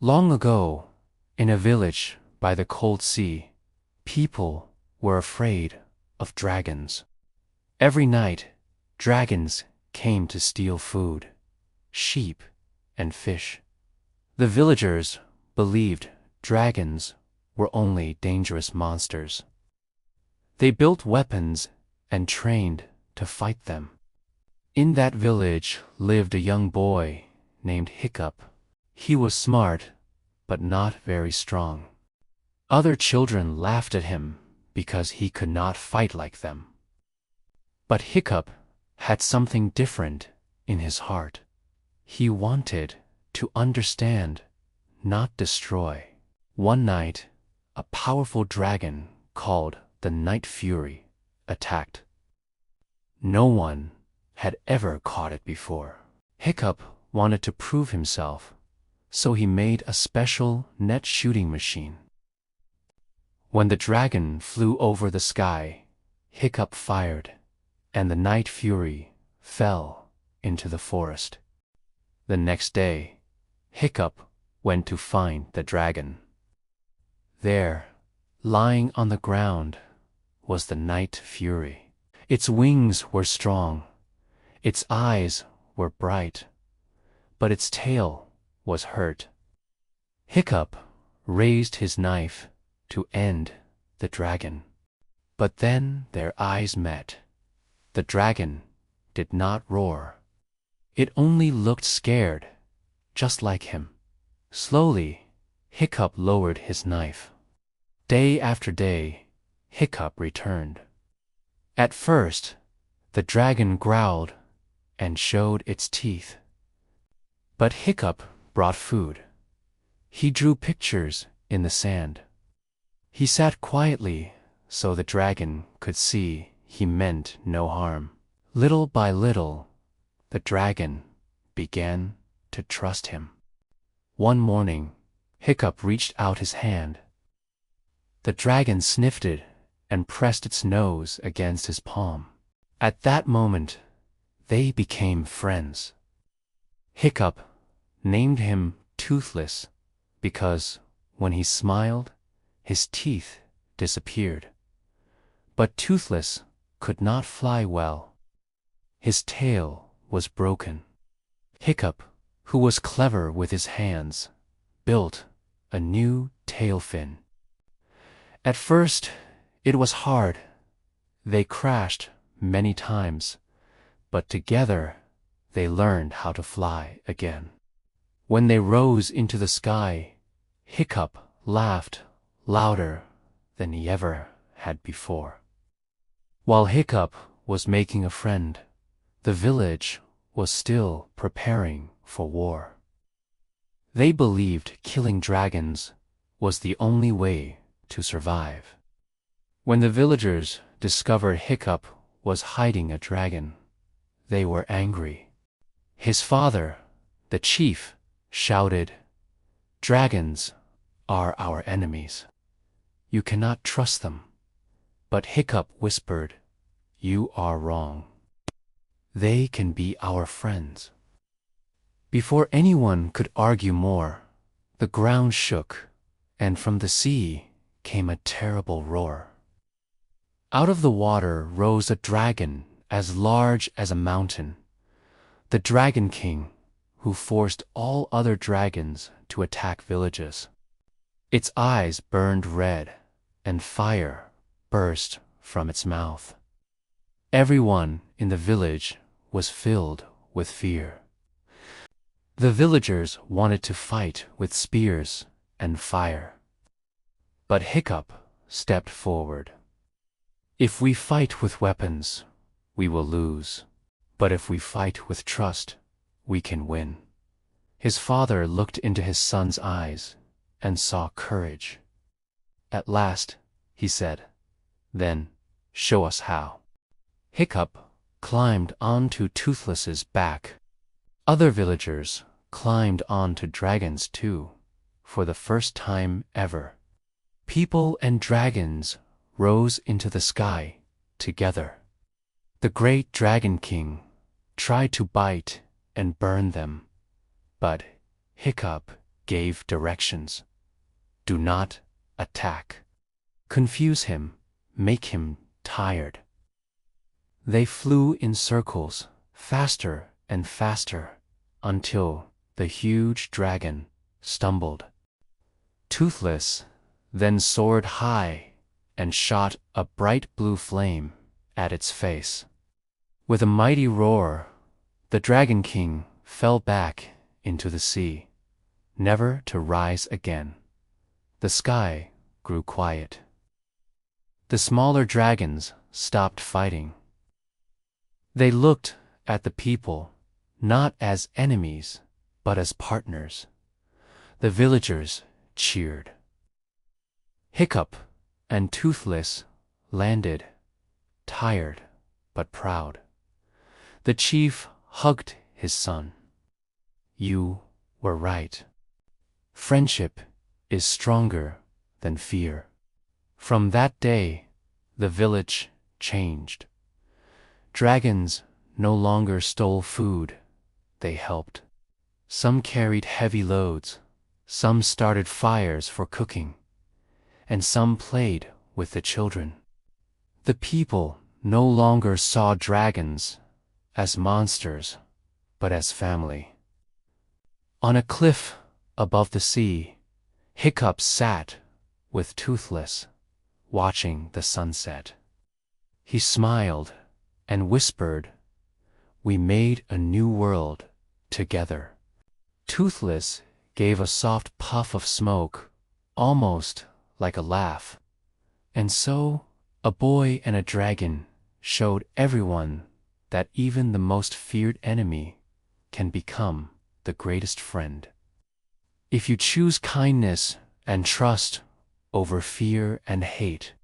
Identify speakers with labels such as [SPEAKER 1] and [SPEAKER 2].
[SPEAKER 1] Long ago, in a village by the cold sea, people were afraid of dragons. Every night, dragons came to steal food, sheep, and fish. The villagers believed dragons were only dangerous monsters. They built weapons and trained to fight them. In that village lived a young boy named Hiccup. He was smart, but not very strong. Other children laughed at him because he could not fight like them. But Hiccup had something different in his heart. He wanted to understand, not destroy. One night, a powerful dragon called the Night Fury attacked. No one had ever caught it before. Hiccup wanted to prove himself, so he made a special net shooting machine. When the dragon flew over the sky, Hiccup fired, and the Night Fury fell into the forest. The next day, Hiccup went to find the dragon. There, lying on the ground, was the Night Fury. Its wings were strong, its eyes were bright, but its tail was hurt. Hiccup raised his knife to end the dragon. But then their eyes met. The dragon did not roar. It only looked scared, just like him. Slowly, Hiccup lowered his knife. Day after day, Hiccup returned. At first, the dragon growled and showed its teeth. But Hiccup brought food. He drew pictures in the sand. He sat quietly so the dragon could see he meant no harm. Little by little, the dragon began to trust him. One morning, Hiccup reached out his hand. The dragon sniffed it and pressed its nose against his palm. At that moment, they became friends. Hiccup named him Toothless because when he smiled, his teeth disappeared. But Toothless could not fly well. His tail was broken. Hiccup, who was clever with his hands, built a new tail fin. At first, it was hard. They crashed many times, but together they learned how to fly again. When they rose into the sky, Hiccup laughed louder than he ever had before. While Hiccup was making a friend, the village was still preparing for war. They believed killing dragons was the only way to survive. When the villagers discovered Hiccup was hiding a dragon, they were angry. His father, the chief, shouted, "Dragons are our enemies. You cannot trust them." But Hiccup whispered, "You are wrong. They can be our friends." Before anyone could argue more, the ground shook, and from the sea came a terrible roar. Out of the water rose a dragon as large as a mountain, the Dragon King, who forced all other dragons to attack villages. Its eyes burned red, and fire burst from its mouth. Everyone in the village was filled with fear. The villagers wanted to fight with spears and fire. But Hiccup stepped forward. "If we fight with weapons, we will lose. But if we fight with trust, we can win." His father looked into his son's eyes and saw courage. At last, he said, "Then show us how." Hiccup climbed onto Toothless's back. Other villagers climbed onto dragons too, for the first time ever. People and dragons rose into the sky together. The great Dragon King tried to bite and burn them, but Hiccup gave directions. Do not attack. Confuse him, make him tired. They flew in circles, faster and faster, until the huge dragon stumbled. Toothless then soared high and shot a bright blue flame at its face. With a mighty roar, the Dragon King fell back into the sea, never to rise again. The sky grew quiet. The smaller dragons stopped fighting. They looked at the people not as enemies, but as partners. The villagers cheered. Hiccup and Toothless landed, tired but proud. The chief hugged his son. You were right. Friendship is stronger than fear. From that day, the village changed. Dragons no longer stole food, they helped. Some carried heavy loads, some started fires for cooking, and some played with the children. The people no longer saw dragons as monsters, but as family. On a cliff above the sea, Hiccup sat with Toothless, watching the sunset. He smiled and whispered, "We made a new world together." Toothless gave a soft puff of smoke, almost like a laugh. And so, a boy and a dragon showed everyone that even the most feared enemy can become the greatest friend. If you choose kindness and trust over fear and hate,